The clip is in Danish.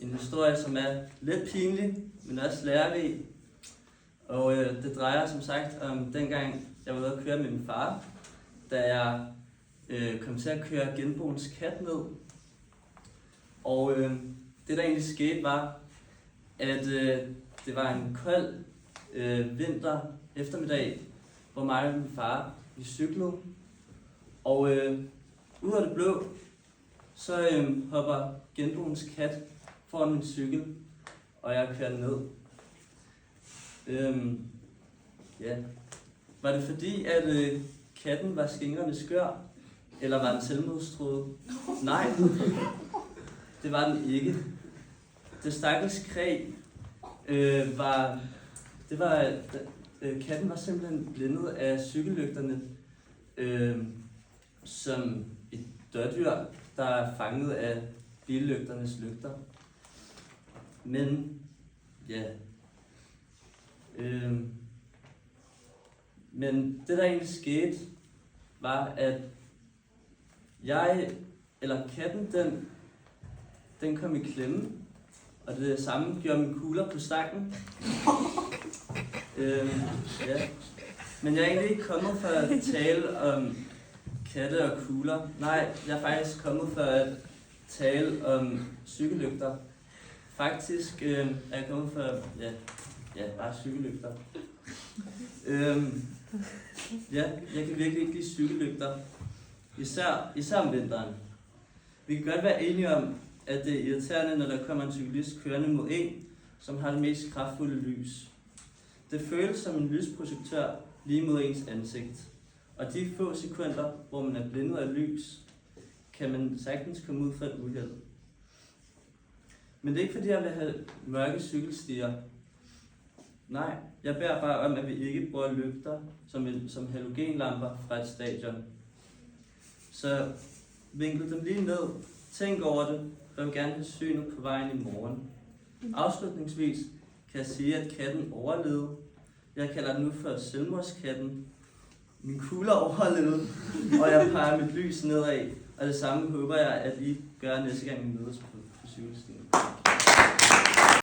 En historie, som er lidt pinlig, men også lærerig. Og det drejer som sagt om dengang, jeg var ude at køre med min far, da jeg kom til at køre genboens kat ned. Og det der egentlig skete var, at det var en kold vinter eftermiddag, hvor mig og min far vi cyklede. Og ud af det blå, så hopper genboens kat foran min cykel, og jeg kører ned. Ja. Var det fordi, at katten var skingrende skør, eller var den selvmordstruet? Nej, det var den ikke. Det stakkels kræ katten var simpelthen blindet af cykellygterne, som et dørdyr, der er fanget af billygternes lygter. Men ja, men det der egentlig skete, var at katten, den kom i klemme, og det samme gjorde mine kugler på stangen. Ja. Men jeg er egentlig ikke kommet for at tale om katte og kugler. Nej, jeg er faktisk kommet for at tale om cykellygter. Faktisk er jeg kommet for, bare cykellygter. Ja, jeg kan virkelig ikke lide cykellygter. Især om vinteren. Vi kan godt være enige om, at det er irriterende, når der kommer en cyklist kørende mod en, som har det mest kraftfulde lys. Det føles som en lysprojektør lige mod ens ansigt. Og de få sekunder, hvor man er blindet af lys, kan man sagtens komme ud for et uheld. Men det er ikke fordi, jeg vil have mørke cykelstier. Nej, jeg beder bare om, at vi ikke bruger lygter som halogenlamper fra et stadion. Så vinkel dem lige ned, tænk over det, og jeg vil gerne have synet på vejen i morgen. Afslutningsvis kan jeg sige, at katten overlevede. Jeg kalder den nu for selvmordskatten. Min kugler overlevede, og jeg peger mit lys nedad. Og det samme håber jeg, at I gør næste gang, vi mødes på cykelstien.